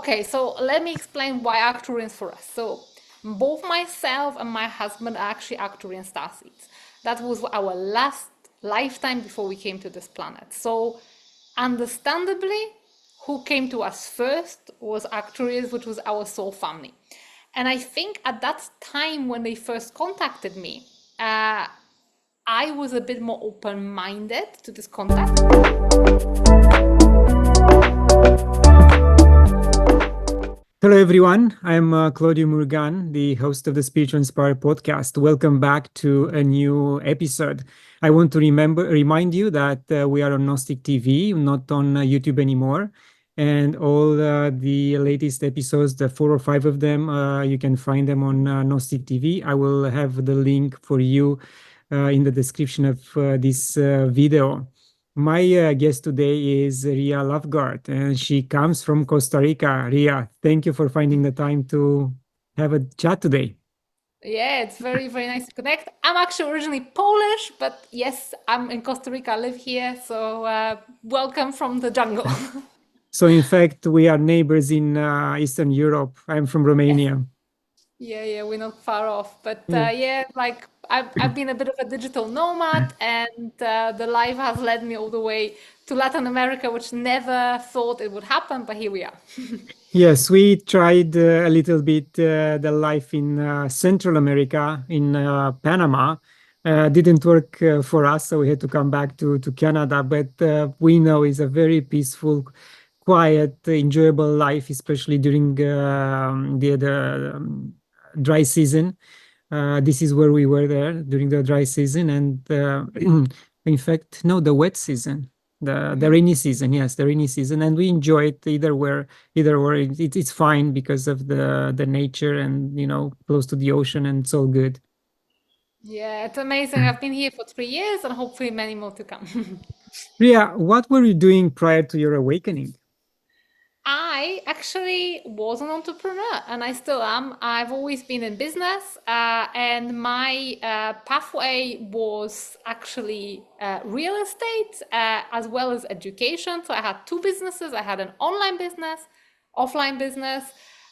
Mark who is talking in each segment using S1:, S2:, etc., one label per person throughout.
S1: Okay, so let me explain why Arcturians for us. So both myself and my husband are actually Arcturian starseeds. That was our last lifetime before we came to this planet. So understandably, who came to us first was Arcturians, which was our soul family. And I think at that time when they first contacted me, I was a bit more open-minded to this contact.
S2: Hello, everyone. I'm Claudiu Murgan, the host of the Spiritual Inspire podcast. Welcome back to a new episode. I want to remind you that we are on Gnostic TV, not on YouTube anymore. And all the latest episodes, the 4 or 5 of them, you can find them on Gnostic TV. I will have the link for you in the description of this video. My guest today is Riya Loveguard, and she comes from Costa Rica. Riya, thank you for finding the time to have a chat today.
S1: Yeah, it's very, very nice to connect. I'm actually originally Polish, but yes, I'm in Costa Rica. I live here, so welcome from the jungle.
S2: So, in fact, we are neighbors in Eastern Europe. I'm from Romania.
S1: Yeah, we're not far off. But yeah, like I've been a bit of a digital nomad, and the life has led me all the way to Latin America, which never thought it would happen, but here we are.
S2: Yes, we tried a little bit the life in Central America, in Panama. Didn't work for us, so we had to come back to Canada. But we know it's a very peaceful, quiet, enjoyable life, especially during the dry season. This is where we were there during the dry season, and in fact, no, the wet season. The rainy season, yes, the rainy season, and we enjoy it either where it's fine because of the nature and close to the ocean, and it's all good.
S1: Yeah, it's amazing. I've been here for 3 years and hopefully many more to come.
S2: Ria, what were you doing prior to your awakening?
S1: I actually was an entrepreneur and I still am. I've always been in business, and my pathway was actually real estate as well as education. So I had two businesses. I had an online business, offline business,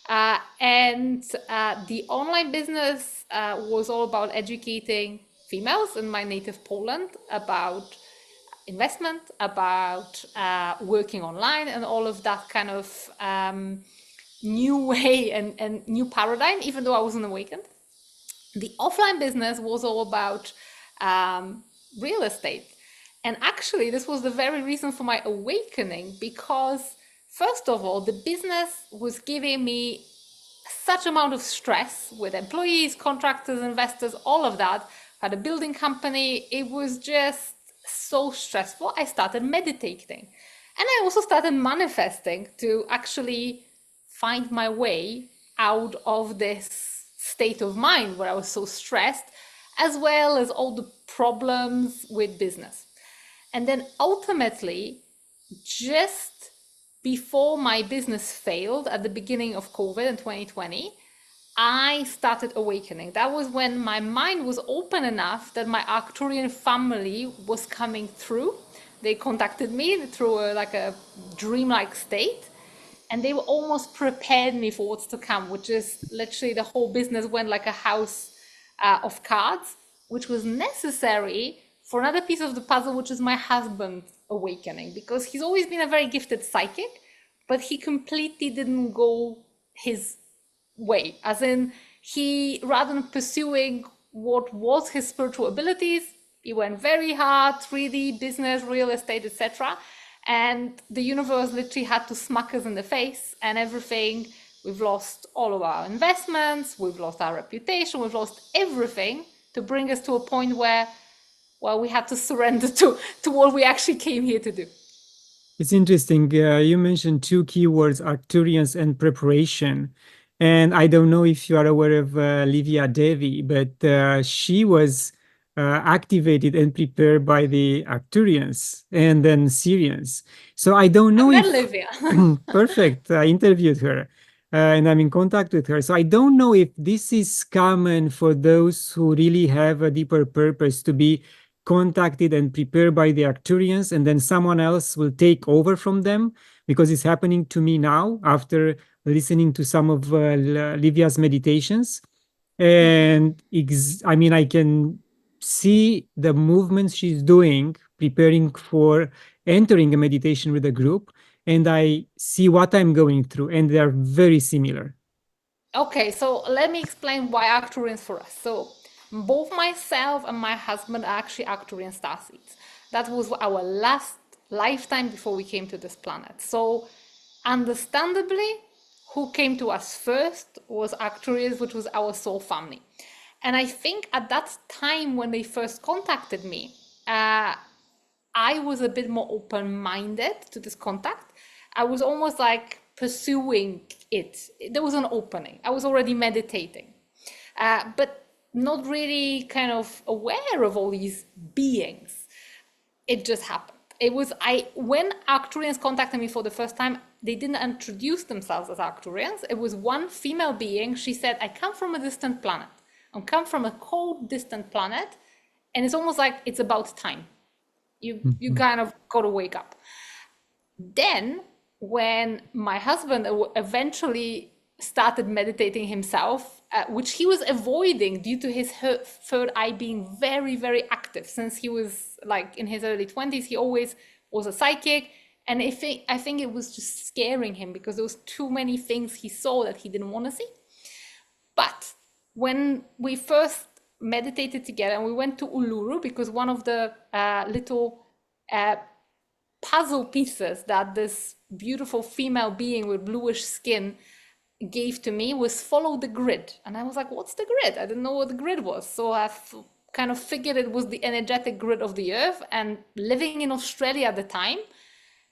S1: and the online business was all about educating females in my native Poland about investment, about working online, and all of that kind of new way and new paradigm, even though I wasn't awakened. The offline business was all about real estate. And actually, this was the very reason for my awakening, because first of all, the business was giving me such amount of stress with employees, contractors, investors, all of that. I had a building company. It was just so stressful. I started meditating, and I also started manifesting to actually find my way out of this state of mind where I was so stressed, as well as all the problems with business. And then ultimately, just before my business failed at the beginning of COVID in 2020, I started awakening. That was when my mind was open enough that my Arcturian family was coming through. They contacted me through a dreamlike state, and they were almost prepared me for what's to come, which is literally the whole business went like a house of cards, which was necessary for another piece of the puzzle, which is my husband awakening, because he's always been a very gifted psychic, but he completely didn't go his way, as in he, rather than pursuing what was his spiritual abilities, he went very hard 3D business, real estate, etc., and the universe literally had to smack us in the face and everything. We've lost all of our investments, we've lost our reputation, we've lost everything to bring us to a point where, well, we had to surrender to what we actually came here to do.
S2: It's interesting. You mentioned two keywords, Arcturians and preparation. And I don't know if you are aware of Livia Devi, but she was activated and prepared by the Arcturians and then Sirians. So I don't know
S1: I met
S2: if
S1: Livia.
S2: perfect. I interviewed her and I'm in contact with her. So I don't know if this is common for those who really have a deeper purpose to be contacted and prepared by the Arcturians, and then someone else will take over from them, because it's happening to me now after listening to some of Livia's meditations. And I mean, I can see the movements she's doing, preparing for entering a meditation with a group, and I see what I'm going through, and they are very similar.
S1: Okay, so let me explain why Arcturians for us. So both myself and my husband are actually Arcturian starseeds. That was our last lifetime before we came to this planet. So understandably, who came to us first was Arcturians, which was our soul family. And I think at that time when they first contacted me, I was a bit more open-minded to this contact. I was almost like pursuing it. There was an opening. I was already meditating, but not really kind of aware of all these beings. It just happened. It was when Arcturians contacted me for the first time, they didn't introduce themselves as Arcturians. It was one female being. She said, I come from a distant planet. I come from a cold, distant planet. And it's almost like it's about time. You kind of got to wake up. Then when my husband eventually started meditating himself, which he was avoiding due to his third eye being very, very active since he was like in his early 20s. He always was a psychic. And I think it was just scaring him because there was too many things he saw that he didn't want to see. But when we first meditated together and we went to Uluru, because one of the little puzzle pieces that this beautiful female being with bluish skin gave to me was follow the grid. And I was like, what's the grid? I didn't know what the grid was. So I kind of figured it was the energetic grid of the earth. And living in Australia at the time,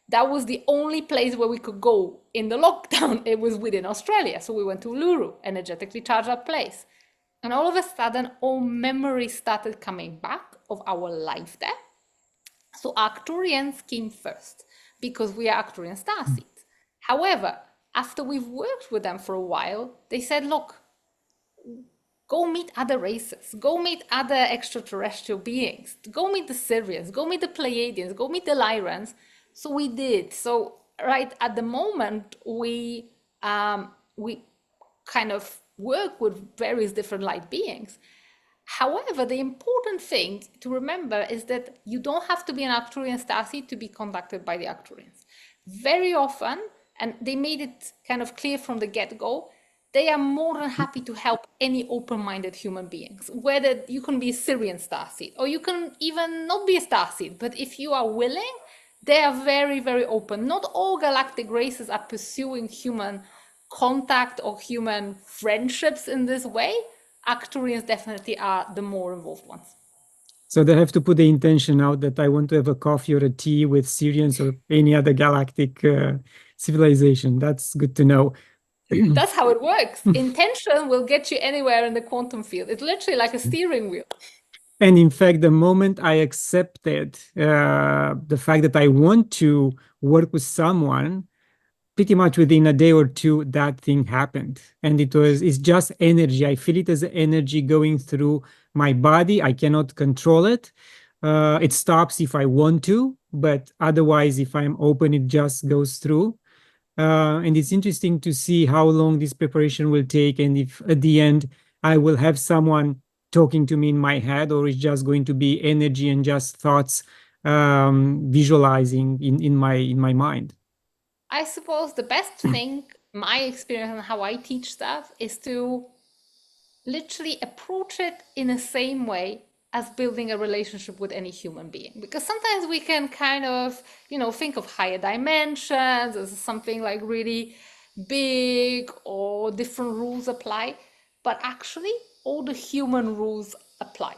S1: that was the only place where we could go in the lockdown. It was within Australia. So we went to Uluru, energetically charged up place. And all of a sudden, all memories started coming back of our life there. So Arcturians came first because we are Arcturian starseeds. However, after we've worked with them for a while, they said, look, go meet other races, go meet other extraterrestrial beings, go meet the Sirians, go meet the Pleiadians, go meet the Lyrans. So we did. So right at the moment, we kind of work with various different light beings. However, the important thing to remember is that you don't have to be an Arcturian starseed to be contacted by the Arcturians. Very often, and they made it kind of clear from the get-go, they are more than happy to help any open-minded human beings. Whether you can be a Sirian starseed or you can even not be a starseed, but if you are willing, they are very, very open. Not all galactic races are pursuing human contact or human friendships in this way. Arcturians definitely are the more involved ones.
S2: So they have to put the intention out that I want to have a coffee or a tea with Sirians or any other galactic civilization. That's good to know.
S1: That's how it works. Intention will get you anywhere in the quantum field. It's literally like a steering wheel.
S2: And in fact, the moment I accepted the fact that I want to work with someone, pretty much within a day or two, that thing happened. And it's just energy. I feel it as energy going through my body. I cannot control it. It stops if I want to, but otherwise, if I'm open, it just goes through. And it's interesting to see how long this preparation will take. And if at the end, I will have someone talking to me in my head, or it's just going to be energy and just thoughts visualizing in my mind.
S1: I suppose the best thing, my experience and how I teach stuff, is to literally approach it in the same way as building a relationship with any human being. Because sometimes we can kind of, think of higher dimensions as something like really big or different rules apply. But actually, all the human rules apply.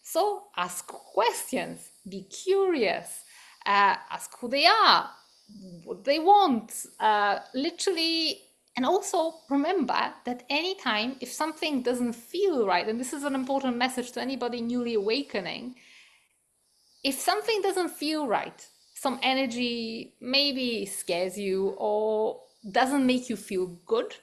S1: So ask questions, be curious, ask who they are, what they want, literally. And also remember that anytime if something doesn't feel right, and this is an important message to anybody newly awakening, if something doesn't feel right, some energy maybe scares you or doesn't make you feel good,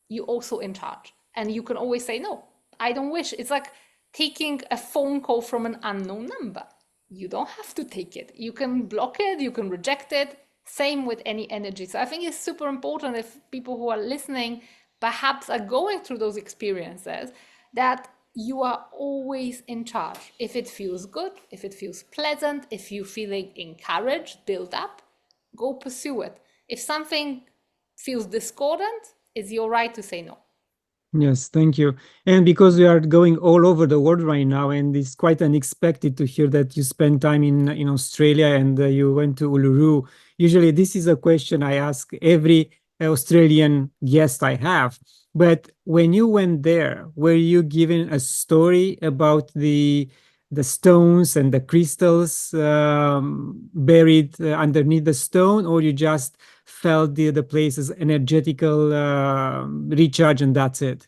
S1: you're also in charge. And you can always say, no, I don't wish. It's like taking a phone call from an unknown number. You don't have to take it. You can block it, you can reject it. Same with any energy. So I think it's super important if people who are listening perhaps are going through those experiences, that you are always in charge. If it feels good, if it feels pleasant, if you're feeling encouraged, build up, go pursue it. If something feels discordant, it's your right to say no.
S2: Yes, thank you. And because we are going all over the world right now, and it's quite unexpected to hear that you spent time in Australia and you went to Uluru. Usually, this is a question I ask every Australian guest I have. But when you went there, were you given a story about the stones and the crystals buried underneath the stone, or you just felt the place's energetical recharge and that's it?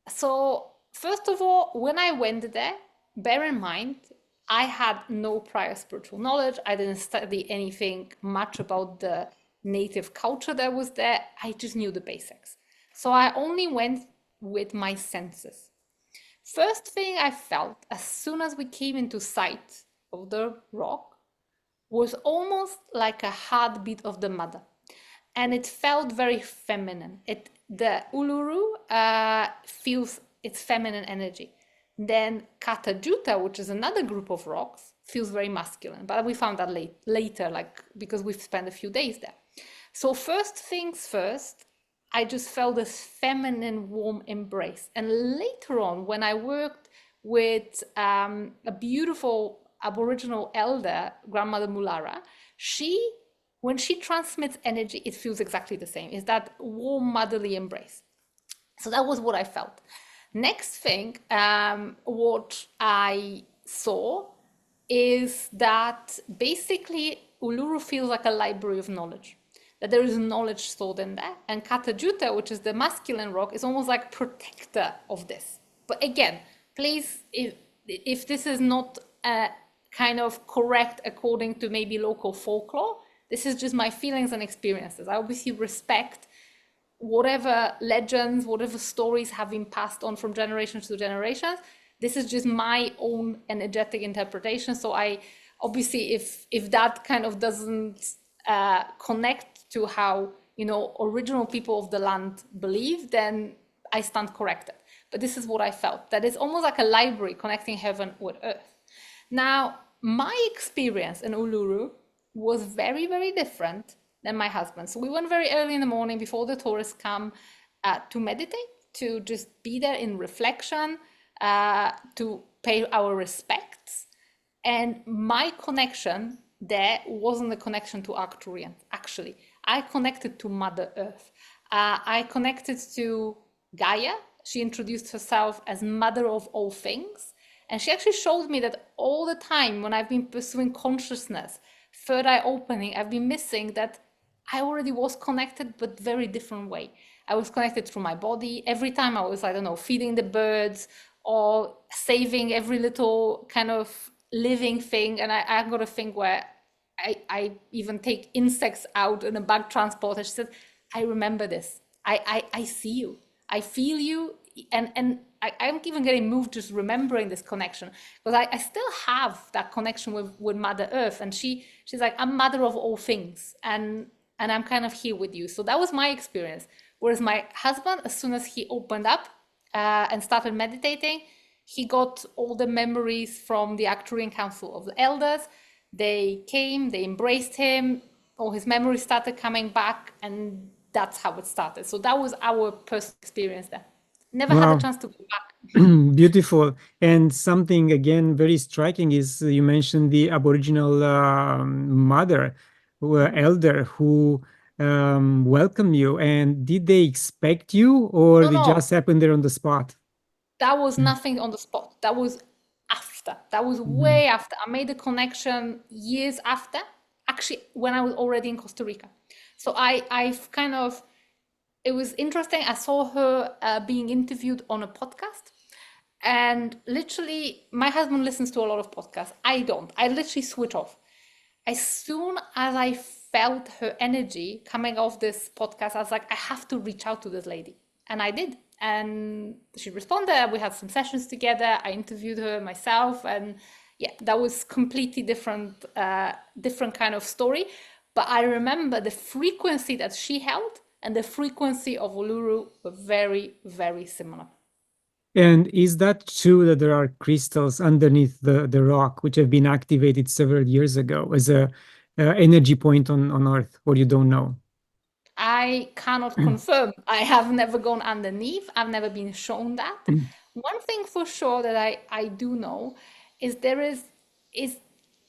S1: So, first of all, when I went there, bear in mind, I had no prior spiritual knowledge. I didn't study anything much about the native culture that was there. I just knew the basics. So, I only went with my senses. First thing I felt as soon as we came into sight of the rock was almost like a heartbeat of the mother, and it felt very feminine. The Uluru feels its feminine energy. Then Katajuta, which is another group of rocks, feels very masculine. But we found that later, like because we've spent a few days there. So first things first, I just felt this feminine warm embrace. And later on, when I worked with a beautiful Aboriginal elder, Grandmother Mulara, when she transmits energy, it feels exactly the same. It's that warm motherly embrace. So that was what I felt. Next thing, what I saw is that basically Uluru feels like a library of knowledge, that there is knowledge stored in there. And Katajuta, which is the masculine rock, is almost like protector of this. But again, please, if this is not kind of correct according to maybe local folklore, this is just my feelings and experiences. I obviously respect whatever legends, whatever stories have been passed on from generations to generations. This is just my own energetic interpretation. So I obviously, if that kind of doesn't connect to how original people of the land believe, then I stand corrected. But this is what I felt, that it's almost like a library connecting heaven with earth. Now, my experience in Uluru was very, very different than my husband. So we went very early in the morning before the tourists come to meditate, to just be there in reflection, to pay our respects. And my connection there wasn't a connection to Arcturian, actually. I connected to Mother Earth. I connected to Gaia. She introduced herself as Mother of all things. And she actually showed me that all the time when I've been pursuing consciousness, third eye opening, I've been missing that I already was connected, but very different way. I was connected through my body. Every time I was, I don't know, feeding the birds or saving every little kind of living thing. And I got a thing where I even take insects out in a bug transporter. She said, I remember this. I see you. I feel you. And I'm even getting moved just remembering this connection, because I still have that connection with Mother Earth. And she's like, I'm mother of all things. And I'm kind of here with you. So that was my experience. Whereas my husband, as soon as he opened up and started meditating, he got all the memories from the Arcturian Council of the Elders. They came, they embraced him, all his memories started coming back, and that's how it started. So that was our personal experience there. Never had a
S2: Wow.
S1: chance to go back.
S2: Beautiful. And something again very striking is you mentioned the Aboriginal mother, elder who welcomed you. And did they expect you, or
S1: No,
S2: they
S1: no,
S2: just happened there on the spot?
S1: that was nothing on the spot. That was after. That was
S2: Mhm.
S1: way after. I made a connection years after, actually, when I was already in Costa Rica. So I've kind of, it was interesting. I saw her being interviewed on a podcast. And literally, my husband listens to a lot of podcasts. I don't. I literally switch off. As soon as I felt her energy coming off this podcast, I was like, I have to reach out to this lady. And I did. And she responded. We had some sessions together. I interviewed her myself. And yeah, that was completely different kind of story. But I remember the frequency that she held and the frequency of Uluru were very, very similar.
S2: And is that true that there are crystals underneath the rock which have been activated several years ago as a energy point on Earth, or you don't know?
S1: I cannot confirm. I have never gone underneath. I've never been shown that. One thing for sure that I do know is is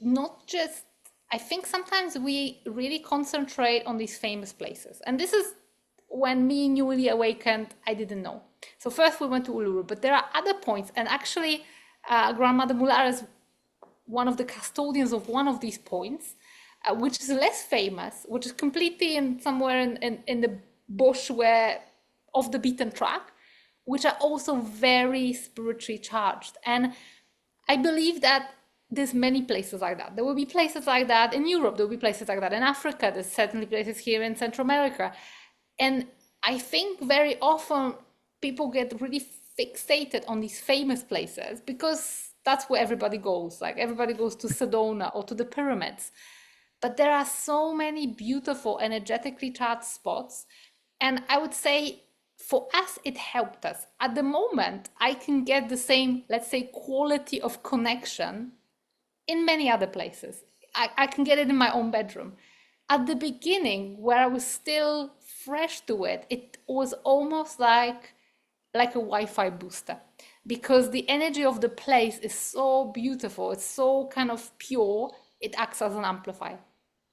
S1: not just, I think sometimes we really concentrate on these famous places. And this is when me newly awakened, I didn't know. So first we went to Uluru, but there are other points. And actually, Grandmother Mulara is one of the custodians of one of these points, which is less famous, which is completely in somewhere in the bush where off the beaten track, which are also very spiritually charged. And I believe that there's many places like that. There will be places like that in Europe. There will be places like that in Africa. There's certainly places here in Central America. And I think very often people get really fixated on these famous places because that's where everybody goes. Like everybody goes to Sedona or to the pyramids. But there are so many beautiful, energetically charged spots. And I would say for us, it helped us. At the moment, I can get the same, let's say, quality of connection in many other places. I can get it in my own bedroom. At the beginning, where I was still fresh to it, it was almost like a Wi-Fi booster because the energy of the place is so beautiful. It's so kind of pure. It acts as an amplifier.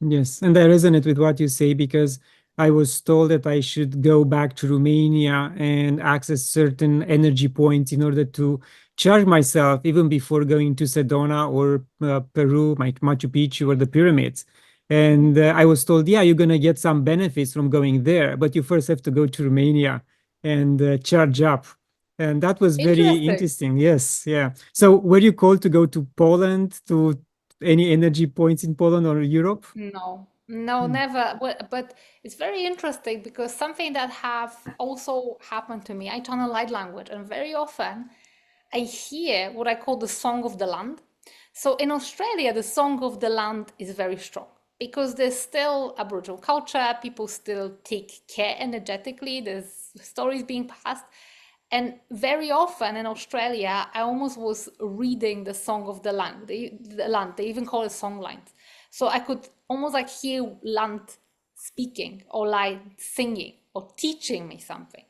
S2: Yes, and I resonate with what you say because I was told that I should go back to Romania and access certain energy points in order to charge myself even before going to Sedona or Peru, like Machu Picchu or the pyramids. And I was told, yeah, you're going to get some benefits from going there, but you first have to go to Romania and charge up. And that was very
S1: Interesting.
S2: interesting. Yes, yeah. So were you called to go to Poland, to any energy points in Poland or Europe?
S1: No, no,
S2: Hmm.
S1: never. But it's very interesting because something that have also happened to me, I channel light language, and very often I hear what I call the song of the land. So in Australia, the song of the land is very strong because there's still Aboriginal culture, people still take care energetically, there's stories being passed. And very often in Australia, I almost was reading the song of the land. The land, they even call it song lines. So I could almost like hear land speaking or like singing or teaching me something.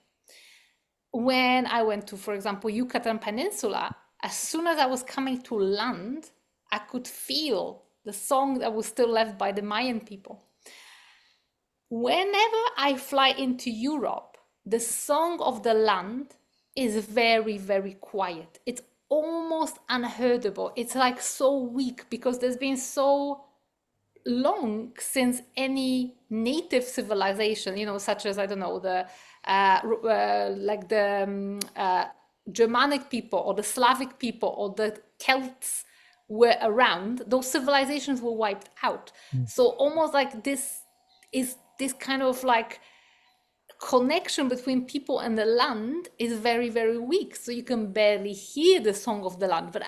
S1: When I went to, for example, Yucatan Peninsula, as soon as I was coming to land, I could feel the song that was still left by the Mayan people. Whenever I fly into Europe, the song of the land is very, very quiet. It's almost unheardable. It's like so weak because there's been so long since any native civilization, such as, I don't know, the like the Germanic people or the Slavic people or the Celts were around, those civilizations were wiped out. So almost like this is this kind of like connection between people and the land is very, very weak. So you can barely hear the song of the land. But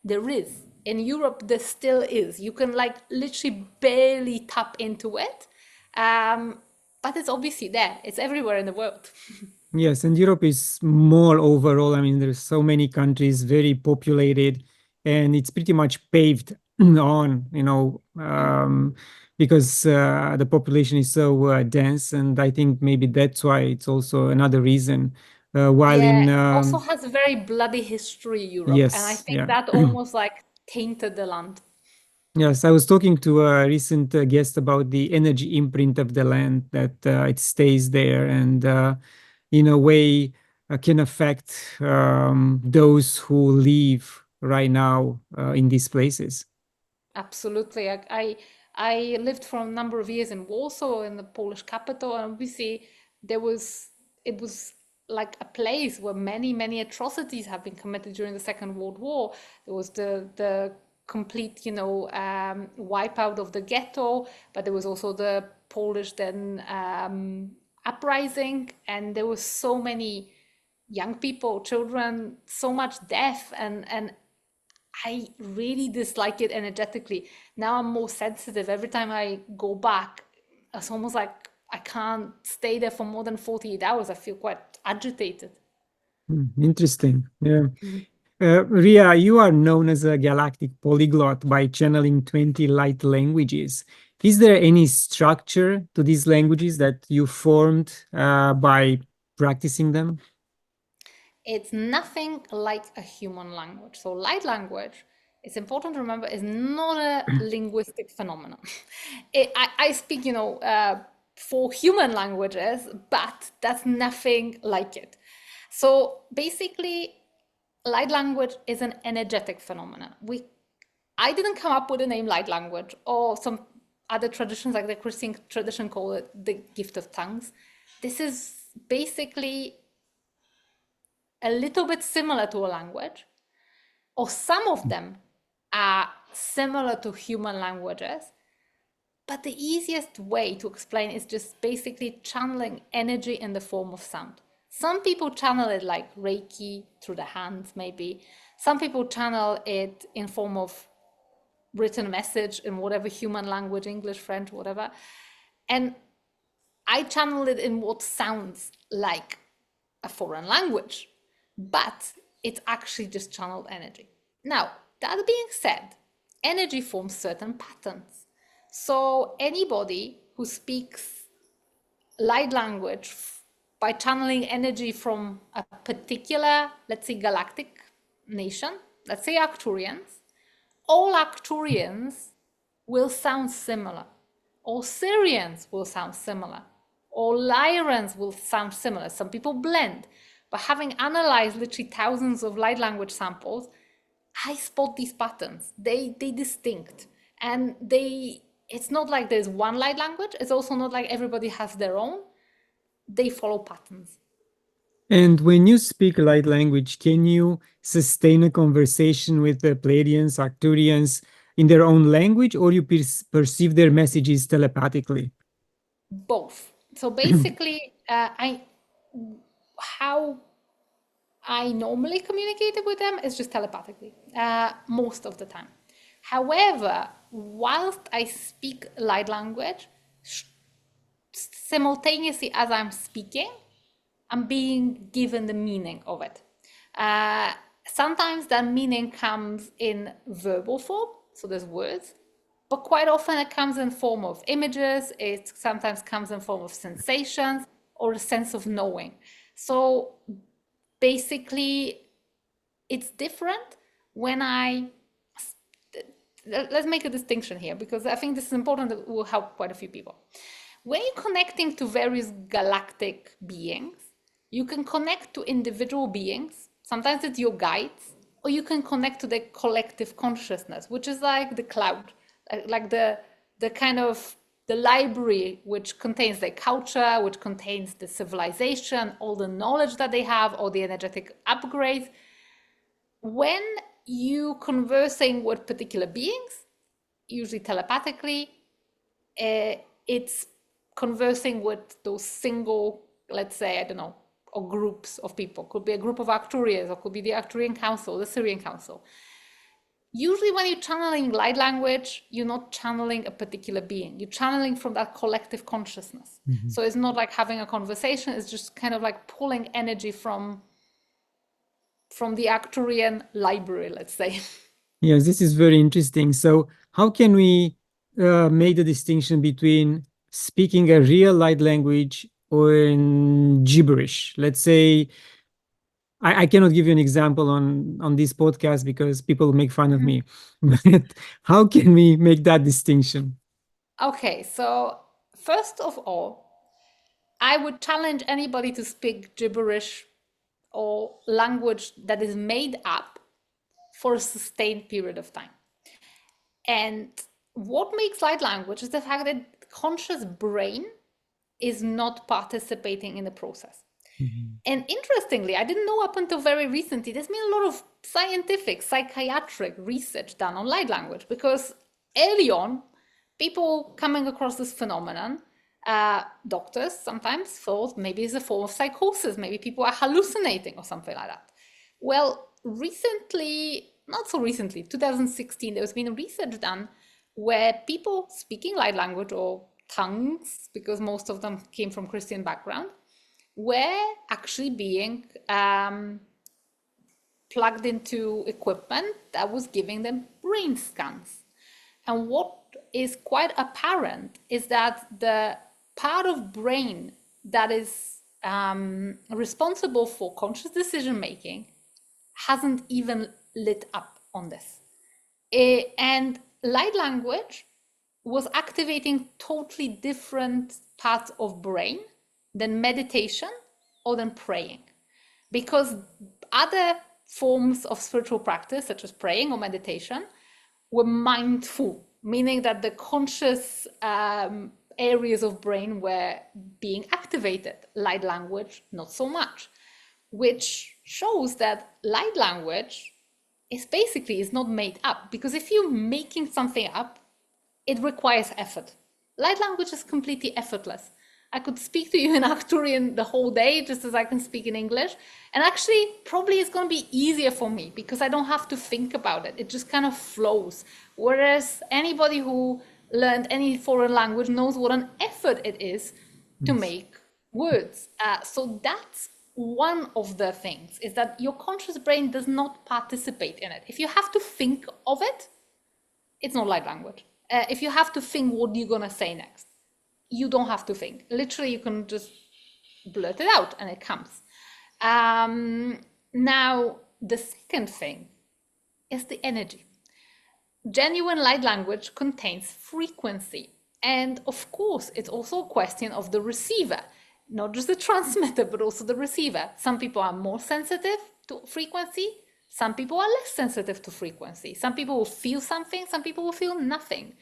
S1: there is. In Europe, there still is. You can like literally barely tap into it. But it's obviously there. It's everywhere in the world.
S2: Yes, and Europe is small overall. I mean, there's so many countries, very populated, and it's pretty much paved on, because the population is so dense. And I think maybe that's why it's also another reason. While
S1: Yeah,
S2: in,
S1: it also has a very bloody history, Europe. And I
S2: yes,
S1: think
S2: yeah.
S1: that almost like tainted the land.
S2: Yes, I was talking to a recent guest about the energy imprint of the land, that it stays there and in a way can affect those who live right now in these places.
S1: Absolutely. I lived for a number of years in Warsaw, in the Polish capital, and obviously there was it was like a place where many, many atrocities have been committed during the Second World War. There was the complete, wipeout of the ghetto, but there was also the Polish then uprising, and there was so many young people, children, so much death, and I really dislike it energetically. Now I'm more sensitive. Every time I go back, it's almost like I can't stay there for more than 48 hours. I feel quite agitated.
S2: Interesting. Yeah. Ria, you are known as a galactic polyglot by channeling 20 light languages. Is there any structure to these languages that you formed by practicing them?
S1: It's nothing like a human language. So light language, it's important to remember, is not a linguistic phenomenon. I speak, for human languages, but that's nothing like it. So basically, light language is an energetic phenomenon. I didn't come up with the name light language, or some other traditions like the Christian tradition call it the gift of tongues. This is basically a little bit similar to a language, or some of them are similar to human languages. But the easiest way to explain is just basically channeling energy in the form of sound. Some people channel it like Reiki through the hands, maybe. Some people channel it in form of written message in whatever human language, English, French, whatever. And I channel it in what sounds like a foreign language, but it's actually just channeled energy. Now, that being said, energy forms certain patterns. So anybody who speaks light language by channeling energy from a particular, let's say, galactic nation, let's say Arcturians, all Arcturians will sound similar. All Sirians will sound similar. All Lyrans will sound similar. Some people blend. But having analyzed literally thousands of light language samples, I spot these patterns. They distinct. And it's not like there's one light language. It's also not like everybody has their own. They follow patterns.
S2: And when you speak light language, can you sustain a conversation with the Pleiadians, Arcturians in their own language, or you perceive their messages telepathically?
S1: Both. So basically, how I normally communicated with them is just telepathically, most of the time. However, whilst I speak light language, simultaneously as I'm speaking, I'm being given the meaning of it. Sometimes that meaning comes in verbal form, so there's words, but quite often it comes in form of images, it sometimes comes in form of sensations or a sense of knowing. So basically, it's different when let's make a distinction here, because I think this is important, that will help quite a few people. When you're connecting to various galactic beings, you can connect to individual beings, sometimes it's your guides, or you can connect to the collective consciousness, which is like the cloud, like the kind of the library, which contains their culture, which contains the civilization, all the knowledge that they have, all the energetic upgrades. When you conversing with particular beings, usually telepathically, it's conversing with those single, let's say, I don't know, or groups of people. Could be a group of Arcturians, or could be the Arcturian Council, the Sirian Council. Usually when you're channeling light language, you're not channeling a particular being. You're channeling from that collective consciousness.
S2: Mm-hmm.
S1: So it's not like having a conversation. It's just kind of like pulling energy from the Arcturian library, let's say.
S2: Yes, this is very interesting. So how can we make the distinction between speaking a real light language or in gibberish? Let's say, I cannot give you an example on this podcast because people make fun of me. But how can we make that distinction?
S1: Okay, so first of all, I would challenge anybody to speak gibberish or language that is made up for a sustained period of time. And what makes light language is the fact that conscious brain is not participating in the process.
S2: Mm-hmm.
S1: And interestingly, I didn't know up until very recently, there's been a lot of scientific, psychiatric research done on light language, because early on, people coming across this phenomenon, doctors sometimes thought maybe it's a form of psychosis, maybe people are hallucinating or something like that. Well, recently, not so recently, 2016, there's been research done where people speaking light language or tongues, because most of them came from Christian background, were actually being plugged into equipment that was giving them brain scans. And what is quite apparent is that the part of brain that is responsible for conscious decision making hasn't even lit up on this. And light language was activating totally different parts of brain than meditation or than praying. Because other forms of spiritual practice, such as praying or meditation, were mindful, meaning that the conscious areas of brain were being activated. Light language, not so much, which shows that light language is not made up, because if you're making something up, it requires effort. Light language is completely effortless. I could speak to you in Arcturian the whole day, just as I can speak in English. And actually, probably it's going to be easier for me because I don't have to think about it. It just kind of flows. Whereas anybody who learned any foreign language knows what an effort it is to make words. So that's one of the things, is that your conscious brain does not participate in it. If you have to think of it, it's not light language. If you have to think what you're going to say next, you don't have to think. Literally, you can just blurt it out and it comes. Now, the second thing is the energy. Genuine light language contains frequency. And of course, it's also a question of the receiver, not just the transmitter, but also the receiver. Some people are more sensitive to frequency. Some people are less sensitive to frequency. Some people will feel something. Some people will feel nothing.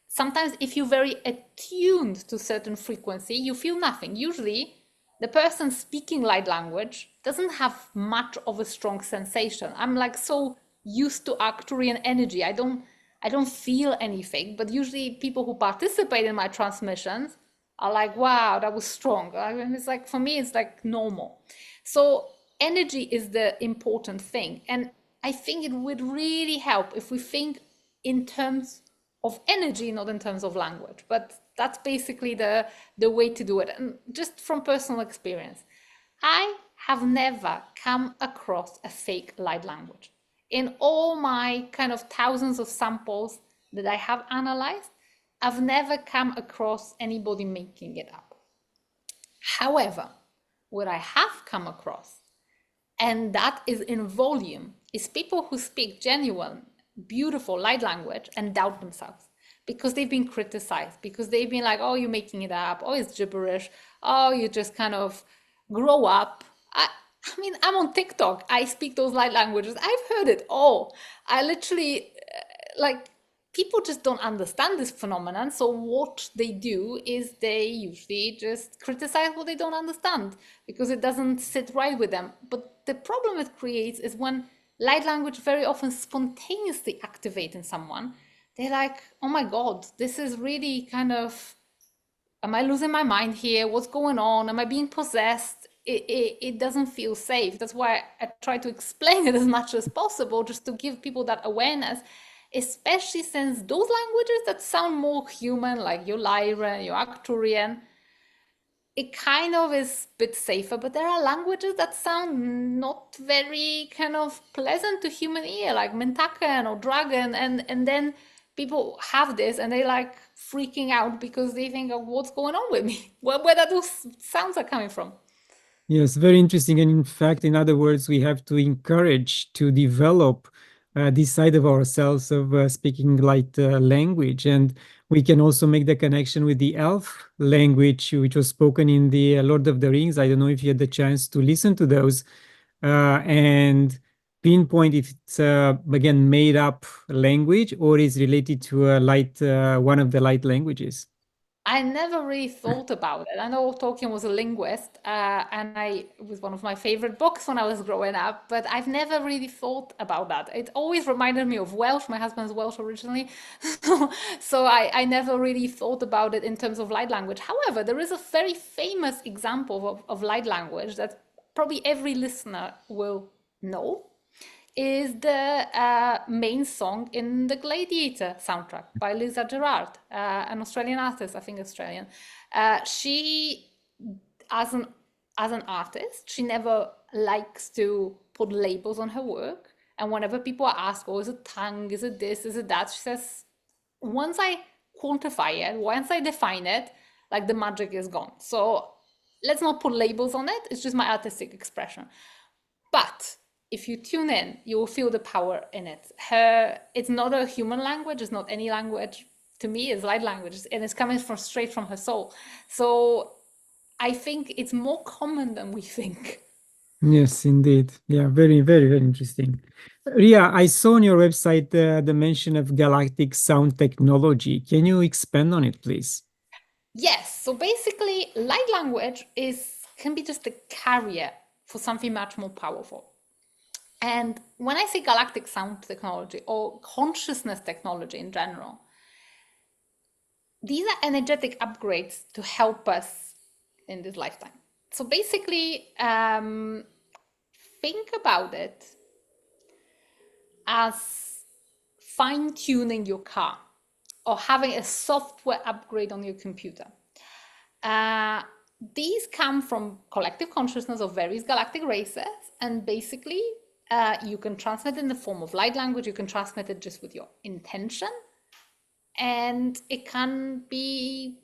S1: Sometimes if you're very attuned to certain frequency, you feel nothing. Usually, the person speaking light language doesn't have much of a strong sensation. I'm like so used to Arcturian energy. I don't feel anything, but usually people who participate in my transmissions are like, wow, that was strong. I mean, it's like, for me, it's like normal. So energy is the important thing. And I think it would really help if we think in terms of energy, not in terms of language. But that's basically the way to do it. And just from personal experience, I have never come across a fake light language. In all my kind of thousands of samples that I have analyzed, I've never come across anybody making it up. However, what I have come across, and that is in volume, is people who speak genuine, beautiful light language and doubt themselves because they've been criticized, because they've been like, oh, you're making it up, oh, it's gibberish, oh, you just kind of grow up. I mean, I'm on TikTok. I speak those light languages. I've heard it all. I literally, like, people just don't understand this phenomenon. So what they do is they usually just criticize what they don't understand because it doesn't sit right with them. But the problem it creates is when light language very often spontaneously activate in someone, they're like, oh my God, this is really kind of, am I losing my mind here? What's going on? Am I being possessed? It doesn't feel safe. That's why I try to explain it as much as possible, just to give people that awareness, especially since those languages that sound more human, like your Lyran, your Arcturian, it kind of is a bit safer, but there are languages that sound not very kind of pleasant to human ear, like Mentakan or Dragon, and then people have this and they like freaking out because they think, oh, what's going on with me? Where those sounds are coming from?
S2: Yes, very interesting. And in fact, in other words, we have to encourage to develop this side of ourselves of speaking light language. And we can also make the connection with the elf language, which was spoken in the Lord of the Rings. I don't know if you had the chance to listen to those and pinpoint if it's, again, made up language or is related to a light, one of the light languages.
S1: I never really thought about it. I know Tolkien was a linguist, and it was one of my favorite books when I was growing up, but I've never really thought about that. It always reminded me of Welsh. My husband's Welsh originally, so I never really thought about it in terms of light language. However, there is a very famous example of light language that probably every listener will know. is the main song in the Gladiator soundtrack by Lisa Gerrard, an Australian artist, I think Australian. She, as an artist, she never likes to put labels on her work. And whenever people ask, oh, is it tongue? Is it this? Is it that? She says, once I quantify it, once I define it, like the magic is gone. So let's not put labels on it. It's just my artistic expression. But if you tune in, you will feel the power in it. It's not a human language. It's not any language. To me, it's light language, and it's coming straight from her soul. So I think it's more common than we think.
S2: Yes, indeed. Yeah, very, very, very interesting. Riya, I saw on your website the mention of Galactic Sound Technology. Can you expand on it, please?
S1: Yes. So basically, light language can be just a carrier for something much more powerful. And when I say galactic sound technology or consciousness technology in general, these are energetic upgrades to help us in this lifetime. So basically, think about it as fine-tuning your car or having a software upgrade on your computer. These come from collective consciousness of various galactic races, and basically you can transmit it in the form of light language. You can transmit it just with your intention, and it can be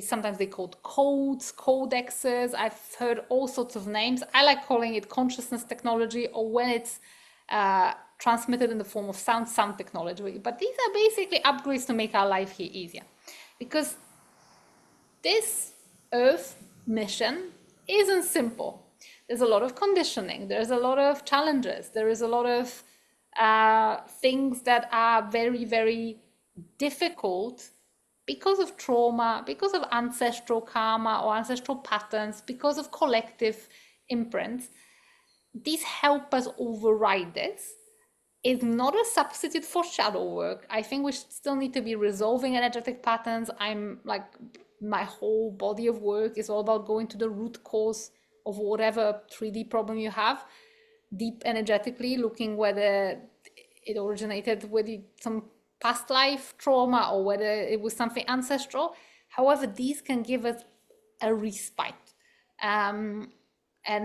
S1: sometimes they called codes, codexes. I've heard all sorts of names. I like calling it consciousness technology, or when it's transmitted in the form of sound technology. But these are basically upgrades to make our life here easier, because this Earth mission isn't simple. There's a lot of conditioning. There's a lot of challenges. There is a lot of things that are very, very difficult because of trauma, because of ancestral karma or ancestral patterns, because of collective imprints. These help us override this. It's not a substitute for shadow work. I think we still need to be resolving energetic patterns. My whole body of work is all about going to the root cause of whatever 3D problem you have, deep energetically, looking whether it originated with some past life trauma or whether it was something ancestral. However, these can give us a respite. And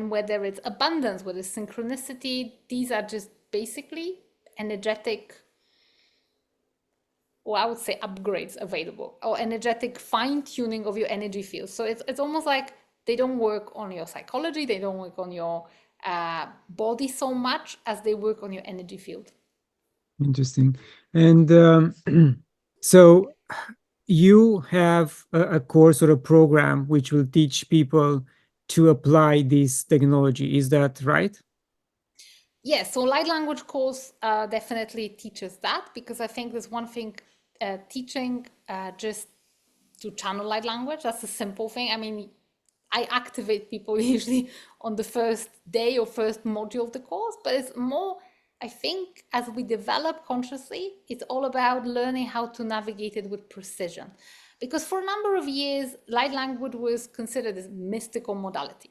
S1: whether it's abundance, whether it's synchronicity, these are just basically energetic, or I would say upgrades available, or energetic fine-tuning of your energy field. So it's almost like they don't work on your psychology, they don't work on your body so much as they work on your energy field.
S2: Interesting. And so you have a course or a program which will teach people to apply this technology. Is that right?
S1: Yes, so light language course definitely teaches that, because I think there's one thing teaching just to channel light language. That's a simple thing. I mean, I activate people usually on the first day or first module of the course, but it's more, I think, as we develop consciously, it's all about learning how to navigate it with precision. Because for a number of years, light language was considered as mystical modality.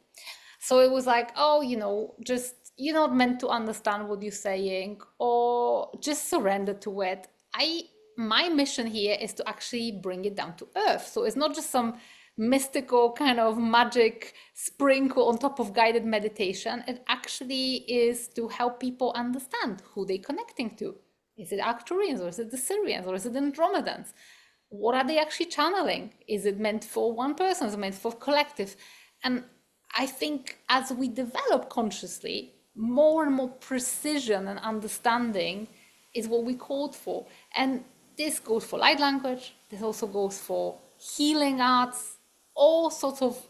S1: So it was like, oh, just you're not meant to understand what you're saying, or just surrender to it. My mission here is to actually bring it down to earth. So it's not just some mystical kind of magic sprinkle on top of guided meditation. It actually is to help people understand who they're connecting to. Is it Arcturians, or is it the Sirians, or is it the Andromedans? What are they actually channeling? Is it meant for one person? Is it meant for collective? And I think as we develop consciously, more and more precision and understanding is what we called for. And this goes for light language. This also goes for healing arts, all sorts of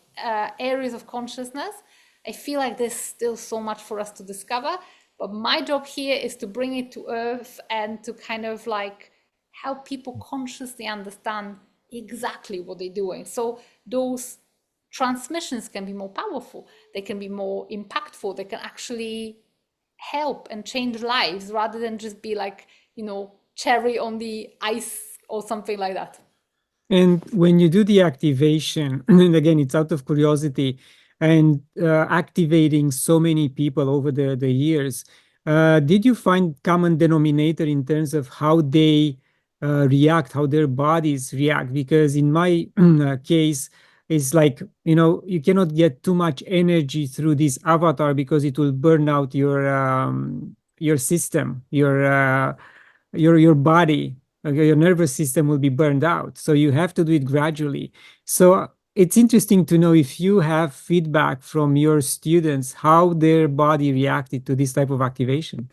S1: areas of consciousness. I feel like there's still so much for us to discover, but my job here is to bring it to earth and to kind of like help people consciously understand exactly what they're doing. So those transmissions can be more powerful, they can be more impactful, they can actually help and change lives rather than just be like, cherry on the ice or something like that.
S2: And when you do the activation, and again, it's out of curiosity, and activating so many people over the years, Did you find common denominator in terms of how they react, how their bodies react? Because in my case, it's like, you cannot get too much energy through this avatar because it will burn out your system, your body. Okay, your nervous system will be burned out. So you have to do it gradually. So it's interesting to know if you have feedback from your students, how their body reacted to this type of activation.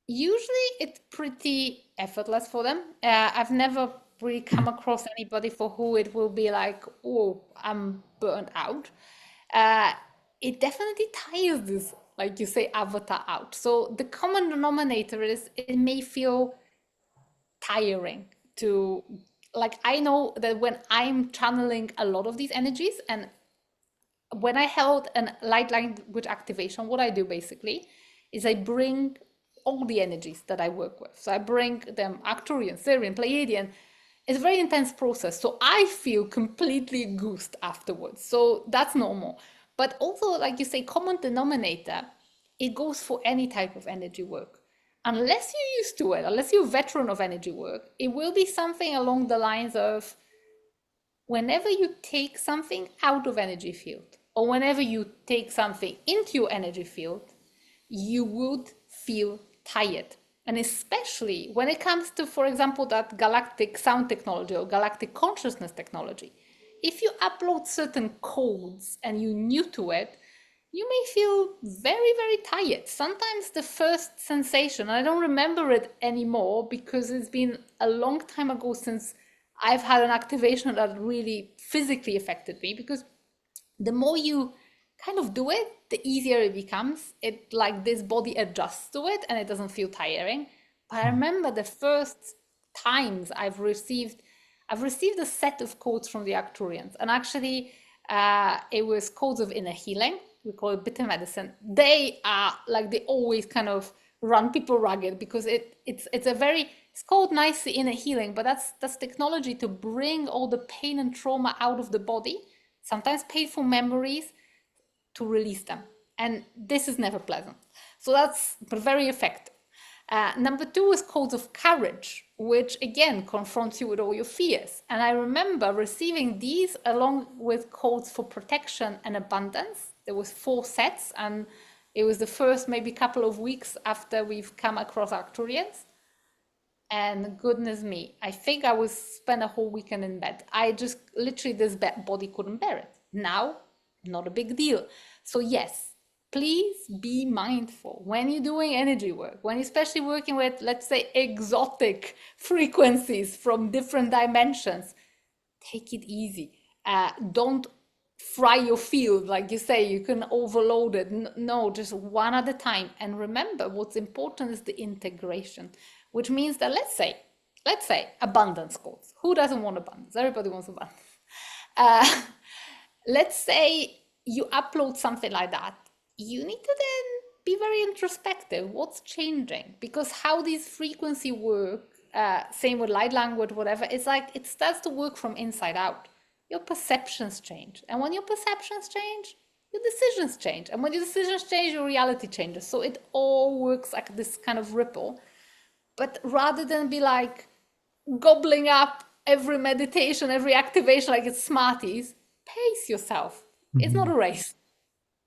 S1: Usually it's pretty effortless for them. I've never really come across anybody for who it will be like, oh, I'm burnt out. Uh, it definitely tires this, like you say, avatar out. So the common denominator is it may feel tiring to, like, I know that when I'm channeling a lot of these energies, and when I held a light language activation, what I do basically is I bring all the energies that I work with. So I bring them Arcturian, Sirian, Pleiadian. It's a very intense process. So I feel completely goosed afterwards. So that's normal. But also, like you say, common denominator, it goes for any type of energy work. Unless you're used to it, unless you're a veteran of energy work, it will be something along the lines of whenever you take something out of energy field, or whenever you take something into your energy field, you would feel tired. And especially when it comes to, for example, that galactic sound technology or galactic consciousness technology, if you upload certain codes and you're new to it, you may feel very, very tired. Sometimes the first sensation, I don't remember it anymore because it's been a long time ago since I've had an activation that really physically affected me, because the more you kind of do it, the easier it becomes. It, like, this body adjusts to it and it doesn't feel tiring. But I remember the first times I've received a set of codes from the Arcturians, and actually it was codes of inner healing. We call it bitter medicine. They are like, they always kind of run people ragged because it's called nicely inner healing, but that's technology to bring all the pain and trauma out of the body, sometimes painful memories, to release them. And this is never pleasant. So that's very effective. Number two is codes of courage, which again confronts you with all your fears. And I remember receiving these along with codes for protection and abundance. There was 4 sets, and it was the first maybe couple of weeks after we've come across Arcturians. And goodness me, I think I was spent a whole weekend in bed. I just literally, this body couldn't bear it. Now, not a big deal. So yes, please be mindful when you're doing energy work, when you're especially working with, let's say, exotic frequencies from different dimensions. Take it easy. Don't fry your field, like you say, you can overload it. No, just one at a time. And remember, what's important is the integration, which means that let's say abundance goals. Who doesn't want abundance? Everybody wants abundance. Let's say you upload something like that. You need to then be very introspective. What's changing? Because how these frequency work, same with light language, whatever, it's like it starts to work from inside out. Your perceptions change. And when your perceptions change, your decisions change. And when your decisions change, your reality changes. So it all works like this kind of ripple. But rather than be like gobbling up every meditation, every activation like it's Smarties, pace yourself. It's not a race.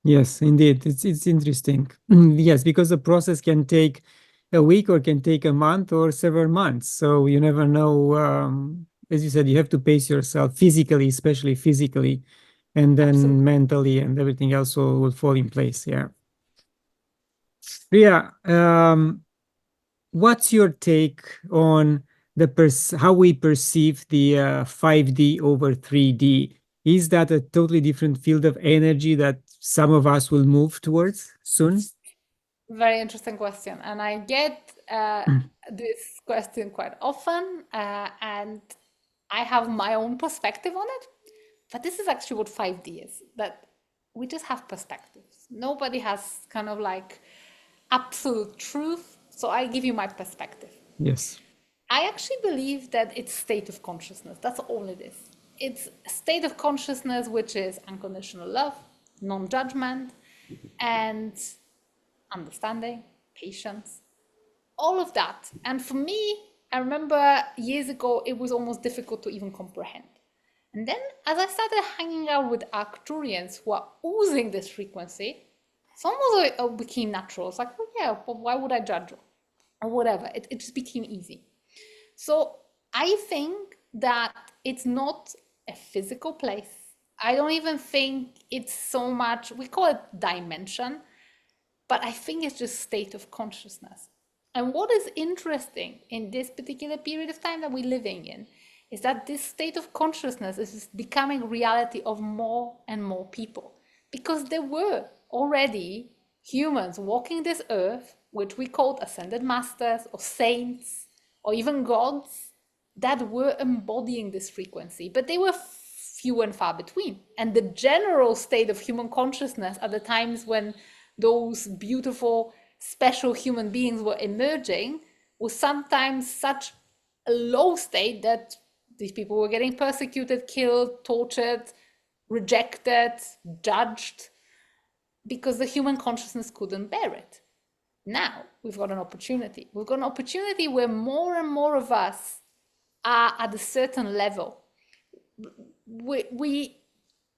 S2: Yes, indeed. It's interesting. Yes, because the process can take a week or can take a month or several months. So you never know. As you said, you have to pace yourself physically, especially physically, and then
S1: Absolutely.
S2: mentally, and everything else will fall in place. Yeah. Ria, what's your take on how we perceive the 5D over 3D? Is that a totally different field of energy that some of us will move towards soon?
S1: Very interesting question. And I get this question quite often. And I have my own perspective on it. But this is actually what 5D is, that we just have perspectives. Nobody has kind of like absolute truth. So I give you my perspective.
S2: Yes.
S1: I actually believe that it's state of consciousness. That's all it is. It's a state of consciousness which is unconditional love, non-judgment, and understanding, patience, all of that. And for me, I remember years ago, it was almost difficult to even comprehend. And then as I started hanging out with Arcturians who are oozing this frequency, it's almost like it became natural. It's like, oh yeah, but why would I judge or whatever? It just became easy. So I think that it's not a physical place. I don't even think it's so much, we call it dimension, but I think it's just state of consciousness. And what is interesting in this particular period of time that we're living in is that this state of consciousness is becoming reality of more and more people. Because there were already humans walking this earth, which we called ascended masters or saints or even gods, that were embodying this frequency, but they were few and far between. And the general state of human consciousness at the times when those beautiful, special human beings were emerging was sometimes such a low state that these people were getting persecuted, killed, tortured, rejected, judged, because the human consciousness couldn't bear it. Now we've got an opportunity. We've got an opportunity where more and more of us are at a certain level. We're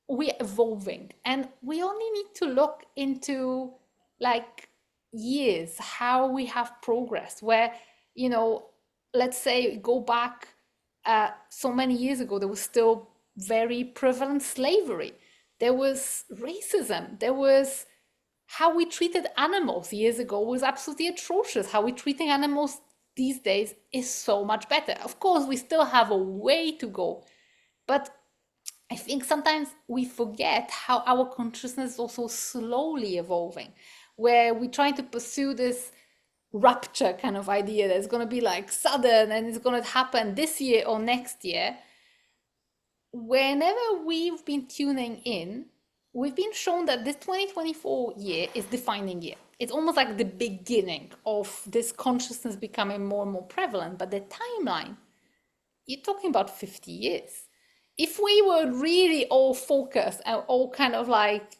S1: evolving, and we only need to look into like years how we have progressed, where, you know, let's say go back so many years ago, there was still very prevalent slavery, there was racism, there was how we treated animals years ago was absolutely atrocious. How we're treating animals these days is so much better. Of course, we still have a way to go, but I think sometimes we forget how our consciousness is also slowly evolving, where we're trying to pursue this rapture kind of idea that's going to be like sudden and it's going to happen this year or next year. Whenever we've been tuning in, we've been shown that this 2024 year is defining year. It's almost like the beginning of this consciousness becoming more and more prevalent, but the timeline, you're talking about 50 years. If we were really all focused and all kind of like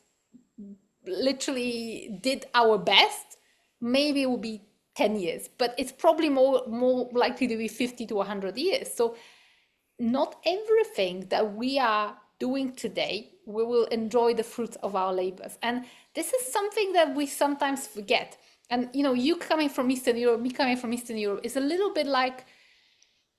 S1: literally did our best, maybe it would be 10 years, but it's probably more likely to be 50 to 100 years. So not everything that we are doing today, we will enjoy the fruits of our labors. And this is something that we sometimes forget. And, you know, you coming from Eastern Europe, me coming from Eastern Europe, is a little bit like,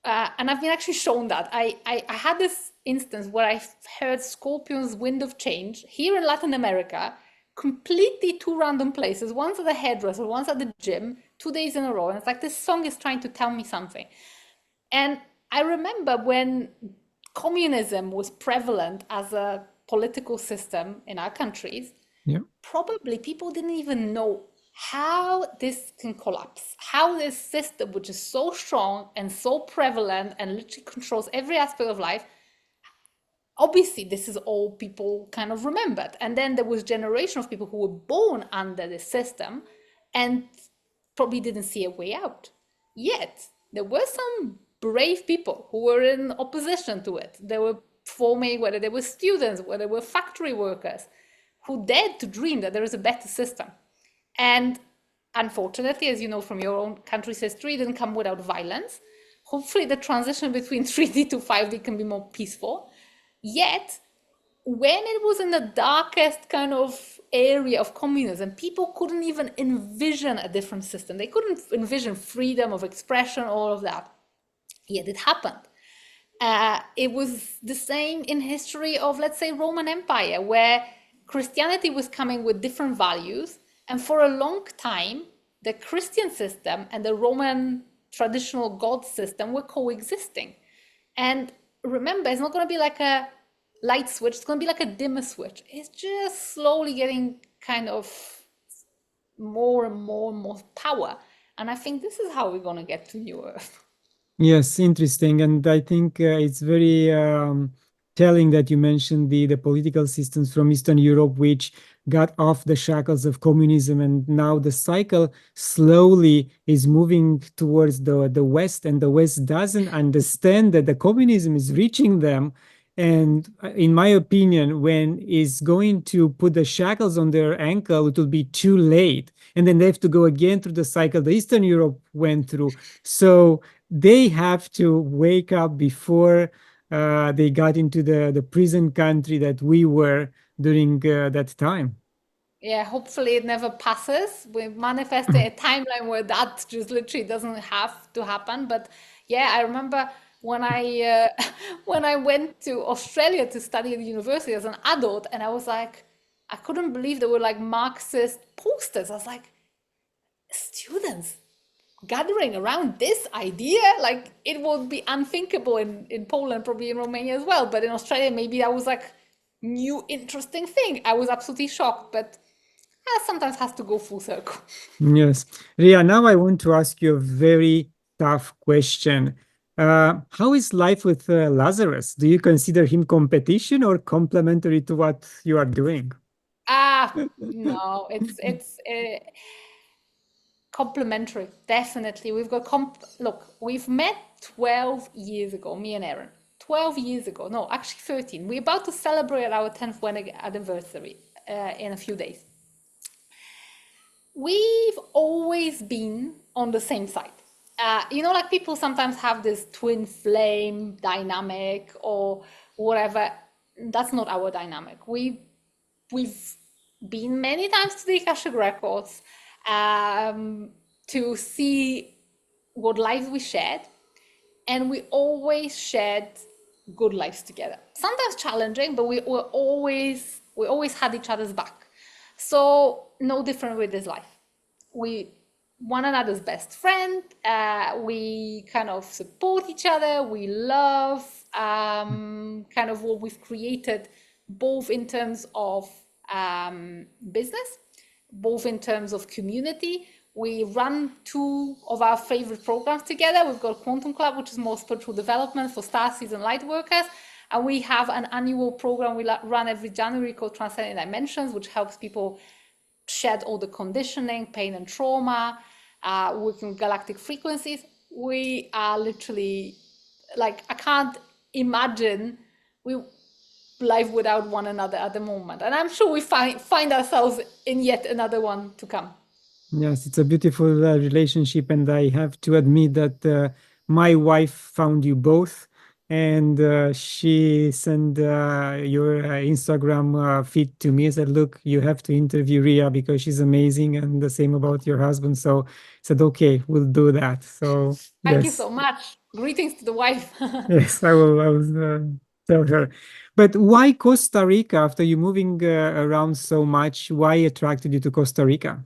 S1: and I've been actually shown that. I had this instance where I heard Scorpion's Wind of Change here in Latin America, completely two random places, once at the hairdresser, once at the gym, 2 days in a row. And it's like, this song is trying to tell me something. And I remember when communism was prevalent as a political system in our countries, probably people didn't even know how this can collapse, how this system, which is so strong and so prevalent and literally controls every aspect of life, obviously this is all people kind of remembered. And then there was a generation of people who were born under this system and probably didn't see a way out. Yet there were some brave people who were in opposition to it. They were forming, whether they were students, whether they were factory workers, who dared to dream that there is a better system. And unfortunately, as you know from your own country's history, it didn't come without violence. Hopefully the transition between 3D to 5D can be more peaceful. Yet, when it was in the darkest kind of area of communism, people couldn't even envision a different system. They couldn't envision freedom of expression, all of that. Yet it happened. It was the same in history of, let's say, Roman Empire, where Christianity was coming with different values. And for a long time, the Christian system and the Roman traditional God system were coexisting. And remember, it's not going to be like a light switch. It's going to be like a dimmer switch. It's just slowly getting kind of more and more and more power. And I think this is how we're going to get to New Earth.
S2: Yes, interesting. And I think it's very telling that you mentioned the political systems from Eastern Europe, which got off the shackles of communism. And now the cycle slowly is moving towards the West, and the West doesn't understand that the communism is reaching them. And in my opinion, when is going to put the shackles on their ankle, it will be too late. And then they have to go again through the cycle that Eastern Europe went through. So they have to wake up before they got into the prison country that we were during that time.
S1: Yeah, hopefully it never passes. We're manifesting a timeline where that just literally doesn't have to happen. But yeah, I remember when I when I went to Australia to study at the university as an adult, and I was like, I couldn't believe there were like Marxist posters. I was like, students gathering around this idea, like it would be unthinkable in Poland, probably in Romania as well. But in Australia, maybe that was like new interesting thing. I was absolutely shocked, but sometimes has to go full circle.
S2: Yes. Ria, now I want to ask you a very tough question. How is life with Lazarus? Do you consider him competition or complementary to what you are doing?
S1: No, it's complementary. Definitely, we've got look. We've met 12 years ago, me and Aaron. 12 years ago, no, actually 13. We're about to celebrate our 10th wedding anniversary in a few days. We've always been on the same side. Like people sometimes have this twin flame dynamic or whatever. That's not our dynamic. We've been many times to the Akashic Records to see what lives we shared, and we always shared good lives together. Sometimes challenging, but we always had each other's back. So no different with this life. We one another's best friend. We kind of support each other. We love kind of what we've created, both in terms of business, both in terms of community. We run two of our favorite programs together. We've got Quantum Club, which is more spiritual development for Starseeds and Lightworkers. And we have an annual program we run every January called Transcending Dimensions, which helps people shed all the conditioning, pain and trauma, working with galactic frequencies. We are literally, like, I can't imagine life without one another at the moment. And I'm sure we find ourselves in yet another one to come.
S2: Yes, it's a beautiful relationship, and I have to admit that my wife found you both, and she sent your Instagram feed to me and said, "Look, you have to interview Ria because she's amazing," and the same about your husband. So I said, "Okay, we'll do that." So
S1: Thank you
S2: yes,
S1: so much. Greetings to the wife.
S2: yes, I will. I will tell her. But why Costa Rica? After you moving around so much, why attracted you to Costa Rica?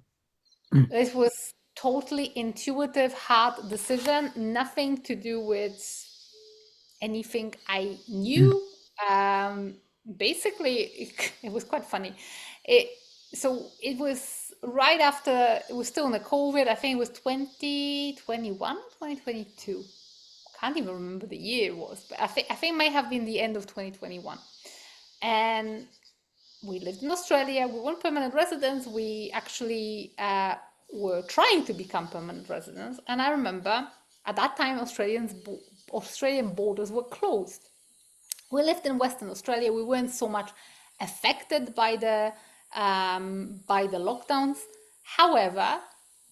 S1: This was totally intuitive, hard decision, nothing to do with anything I knew. Basically, it was quite funny. So it was right after, it was still in the COVID, I think it was 2021, 2022. Can't even remember the year it was, but I think it might have been the end of 2021. And we lived in Australia. We weren't permanent residents. We actually were trying to become permanent residents. And I remember at that time, Australian borders were closed. We lived in Western Australia. We weren't so much affected by the lockdowns. However,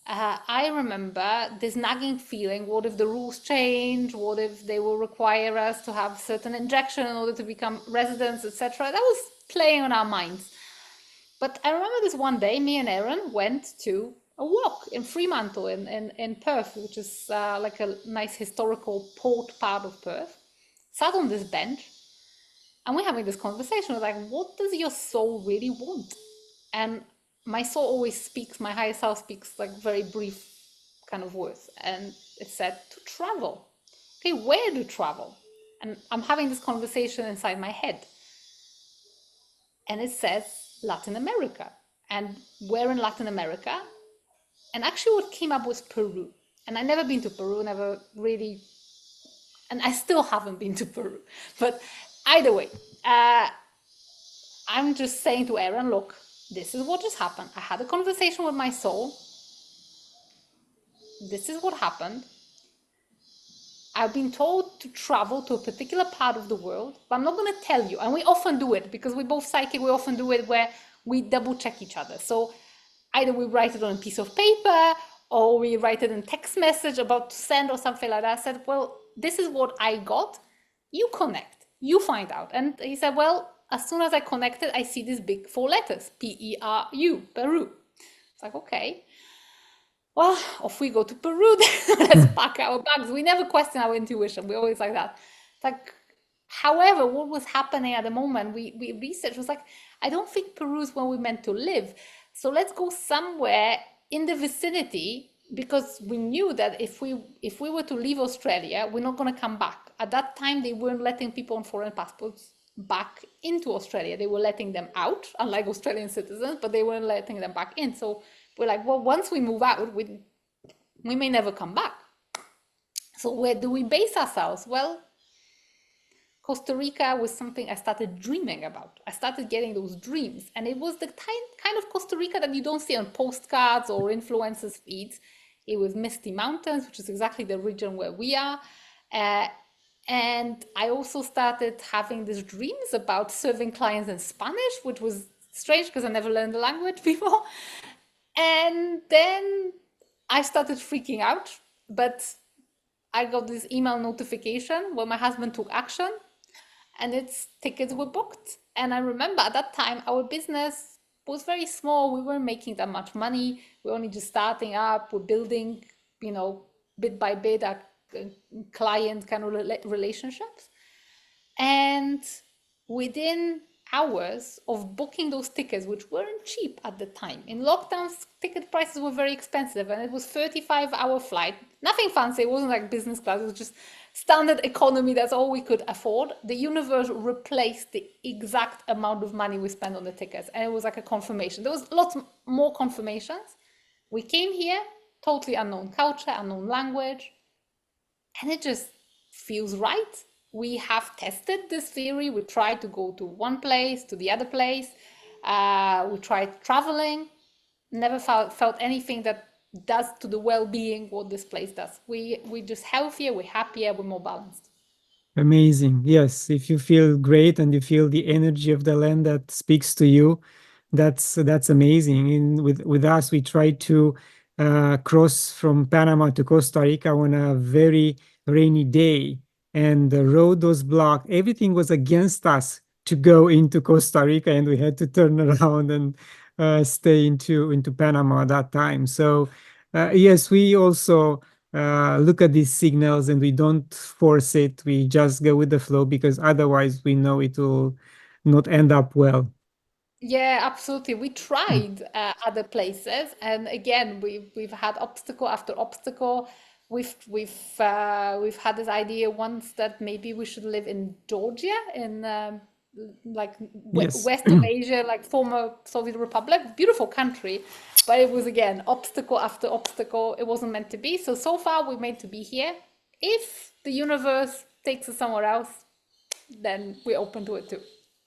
S1: I remember this nagging feeling: what if the rules change? What if they will require us to have certain injection in order to become residents, etc.? That was playing on our minds. But I remember this one day, me and Aaron went to a walk in Fremantle in Perth, which is like a nice historical port part of Perth. Sat on this bench, and we're having this conversation. We're like, what does your soul really want? And my soul always speaks, my higher self speaks like very brief kind of words. And it said to travel. Okay, where to travel? And I'm having this conversation inside my head. And it says Latin America. And where in Latin America? And actually what came up was Peru. And I've never been to Peru, never really, and I still haven't been to Peru. But either way, I'm just saying to Aaron, look, this is what just happened. I had a conversation with my soul. This is what happened. I've been told to travel to a particular part of the world, but I'm not going to tell you. And we often do it because we're both psychic. We often do it where we double check each other. So either we write it on a piece of paper or we write it in text message about to send or something like that. I said, well, this is what I got. You connect, you find out. And he said, well, as soon as I connected, I see these big 4 letters, Peru, Peru. It's like, okay. Well, off we go to Peru. Let's pack our bags. We never question our intuition. We always like that. It's like, however, what was happening at the moment, we researched was like, I don't think Peru is where we're meant to live. So let's go somewhere in the vicinity because we knew that if we were to leave Australia, we're not going to come back. At that time, they weren't letting people on foreign passports back into Australia. They were letting them out, unlike Australian citizens, but they weren't letting them back in. So we're like, well, once we move out, we may never come back. So where do we base ourselves? Well, Costa Rica was something I started dreaming about. I started getting those dreams. And it was the kind of Costa Rica that you don't see on postcards or influencers' feeds. It was misty mountains, which is exactly the region where we are. And I also started having these dreams about serving clients in Spanish, which was strange because I never learned the language before. And then I started freaking out, but I got this email notification where my husband took action and its tickets were booked. And I remember at that time, our business was very small. We weren't making that much money. We're only just starting up. We're building, bit by bit, our client kind of relationships. And within hours of booking those tickets, which weren't cheap at the time. In lockdowns, ticket prices were very expensive, and it was 35-hour flight. Nothing fancy. It wasn't like business class. It was just standard economy. That's all we could afford. The universe replaced the exact amount of money we spent on the tickets, and it was like a confirmation. There was lots more confirmations. We came here, totally unknown culture, unknown language, and it just feels right. We have tested this theory. We tried to go to one place, to the other place. We tried traveling. Never felt anything that does to the well-being what this place does. We're just healthier, we're happier, we're more balanced.
S2: Amazing. Yes, if you feel great and you feel the energy of the land that speaks to you, that's amazing. And with us, we tried to cross from Panama to Costa Rica on a very rainy day, and the road was blocked. Everything was against us to go into Costa Rica, and we had to turn around and stay into Panama at that time. So yes, we also look at these signals and we don't force it. We just go with the flow because otherwise we know it will not end up well.
S1: Yeah, absolutely. We tried other places, and again, we've had obstacle after obstacle. We've had this idea once that maybe we should live in Georgia, in like
S2: Yes.
S1: west of Asia, like former Soviet Republic. Beautiful country, but it was again obstacle after obstacle. It wasn't meant to be. So far we're meant to be here. If the universe takes us somewhere else, then we're open to it too.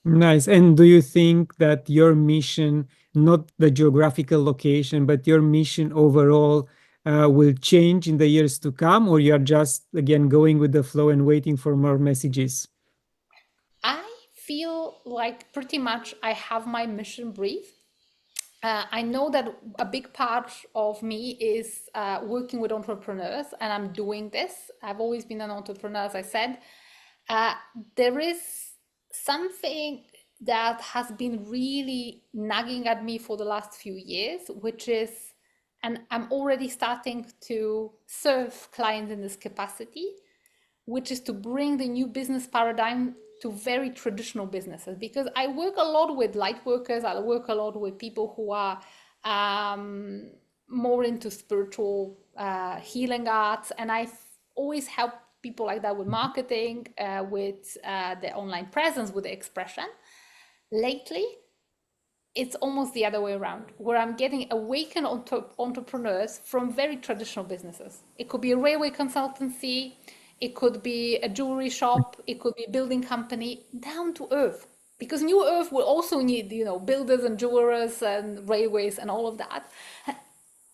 S2: Nice. And do you think that your mission, not the geographical location, but your mission overall, will change in the years to come, or you're just again going with the flow and waiting for more messages?
S1: I feel like pretty much I have my mission brief. I know that a big part of me is working with entrepreneurs, and I'm doing this. I've always been an entrepreneur, as I said. Uh, there is something that has been really nagging at me for the last few years, which is, and I'm already starting to serve clients in this capacity, which is to bring the new business paradigm to very traditional businesses. Because I work a lot with light workers, I work a lot with people who are more into spiritual healing arts, and I always help people like that with marketing, with their online presence, with the expression. Lately, it's almost the other way around, where I'm getting awakened entrepreneurs from very traditional businesses. It could be a railway consultancy, it could be a jewelry shop, it could be a building company, down to earth. Because New Earth will also need, builders and jewelers and railways and all of that.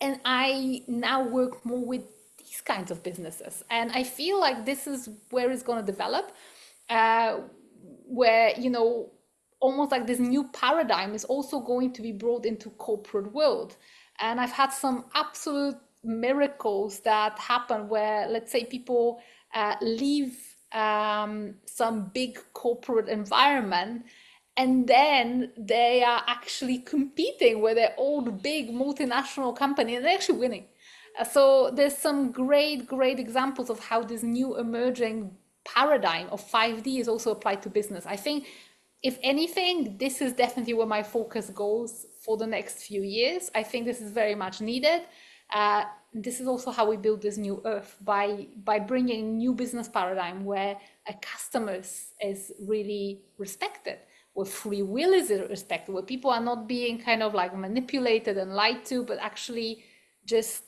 S1: And I now work more with these kinds of businesses. And I feel like this is where it's going to develop, where, you know, almost like this new paradigm is also going to be brought into corporate world. And I've had some absolute miracles that happen where, let's say, people leave some big corporate environment, and then they are actually competing with their old big multinational company, and they're actually winning. So there's some great, great examples of how this new emerging paradigm of 5D is also applied to business. I think, if anything, this is definitely where my focus goes for the next few years. I think this is very much needed. This is also how we build this new earth, by bringing new business paradigm where a customer is really respected, where free will is respected, where people are not being kind of like manipulated and lied to, but actually just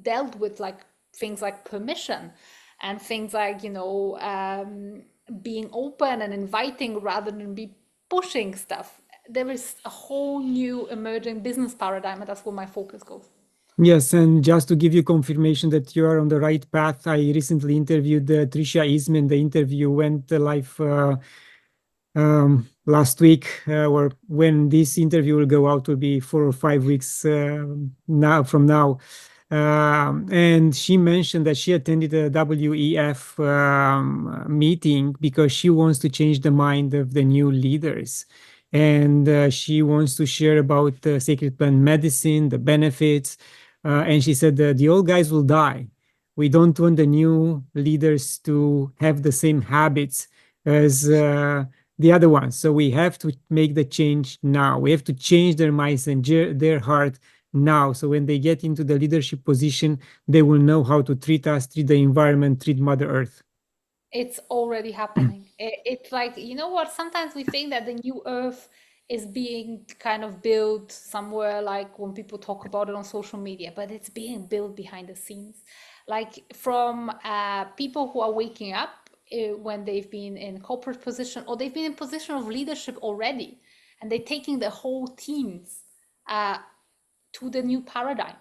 S1: dealt with like things like permission and things like, you know, being open and inviting rather than be pushing stuff. There is a whole new emerging business paradigm, and that's where my focus goes.
S2: Yes, and just to give you confirmation that you are on the right path, I recently interviewed Tricia Eastman. The interview went live last week, or when this interview will go out will be 4 or 5 weeks now from now. And she mentioned that she attended a WEF meeting because she wants to change the mind of the new leaders. And she wants to share about sacred plant medicine, the benefits. And she said the old guys will die. We don't want the new leaders to have the same habits as the other ones. So we have to make the change now. We have to change their minds and their heart now. So when they get into the leadership position, they will know how to treat us, treat the environment, treat Mother Earth.
S1: It's already happening. It's like, you know what? Sometimes we think that the new Earth is being kind of built somewhere, like when people talk about it on social media, but it's being built behind the scenes. Like from people who are waking up when they've been in corporate position, or they've been in position of leadership already, and they're taking the whole teams to the new paradigm.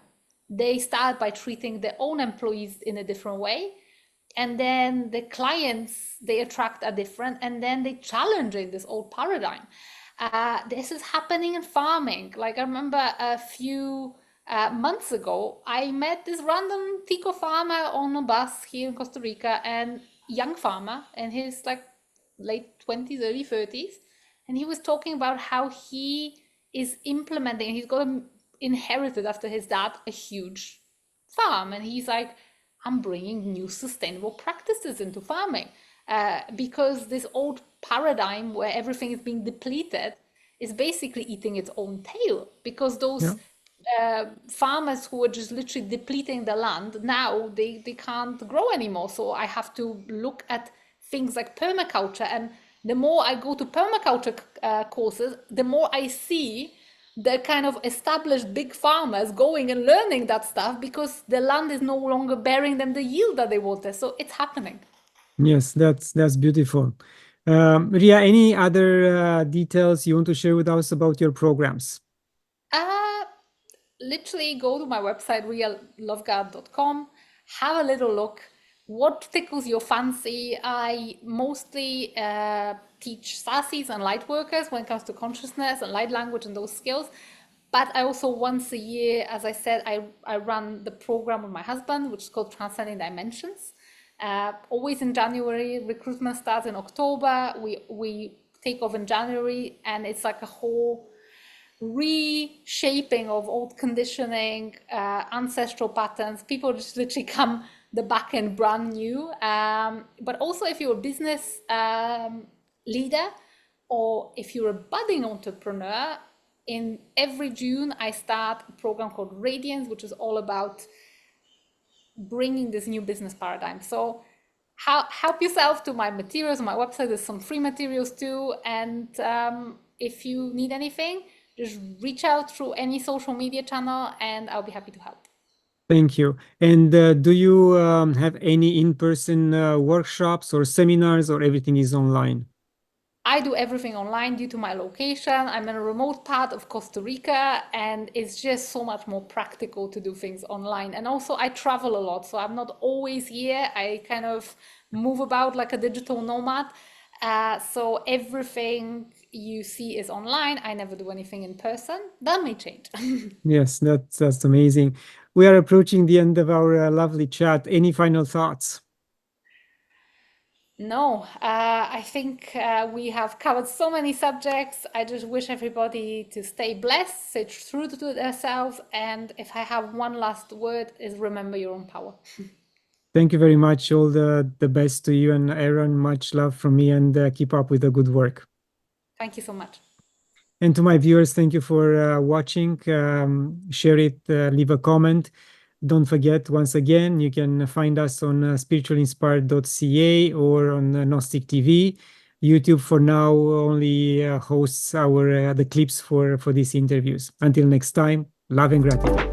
S1: They start by treating their own employees in a different way, and then the clients they attract are different, and then they challenging this old paradigm. This is happening in farming. Like, I remember a few months ago, I met this random tico farmer on a bus here in Costa Rica, and young farmer in his like late 20s, early 30s, and he was talking about how he is implementing. He's got inherited after his dad a huge farm, and he's like, I'm bringing new sustainable practices into farming, because this old paradigm where everything is being depleted is basically eating its own tail, because those farmers who are just literally depleting the land, now they can't grow anymore. So I have to look at things like permaculture, and the more I go to permaculture courses, the more I see the kind of established big farmers going and learning that stuff, because the land is no longer bearing them the yield that they wanted. So it's happening.
S2: Yes, that's beautiful. Ria, any other details you want to share with us about your programs?
S1: Literally go to my website, rialoveguard.com, have a little look. What tickles your fancy? I mostly teach Starseeds and Lightworkers when it comes to consciousness and light language and those skills. But I also, once a year, as I said, I run the program with my husband, which is called Transcending Dimensions. Always in January. Recruitment starts in October. We take off in January, and it's like a whole reshaping of old conditioning, ancestral patterns. People just literally come the back end brand new. But also, if you're a business leader, or if you're a budding entrepreneur, in every June I start a program called Radiance, which is all about bringing this new business paradigm. So help yourself to my materials on my website. There's some free materials too, and if you need anything, just reach out through any social media channel, and I'll be happy to help.
S2: Thank you. And do you have any in-person workshops or seminars, or everything is online?
S1: I do everything online due to my location. I'm in a remote part of Costa Rica, and it's just so much more practical to do things online. And also, I travel a lot, so I'm not always here. I kind of move about like a digital nomad. So everything you see is online. I never do anything in person. That may change.
S2: Yes, that's amazing. We are approaching the end of our lovely chat. Any final thoughts?
S1: No, I think we have covered so many subjects. I just wish everybody to stay blessed, stay true to themselves, and if I have one last word, is remember your own power.
S2: Thank you very much. All the best to you and Aaron. Much love from me, and keep up with the good work.
S1: Thank you so much.
S2: And to my viewers, thank you for watching. Share it, leave a comment. Don't forget, once again, you can find us on spiritualinspired.ca or on Gnostic TV. YouTube for now only hosts our the clips for these interviews. Until next time, love and gratitude.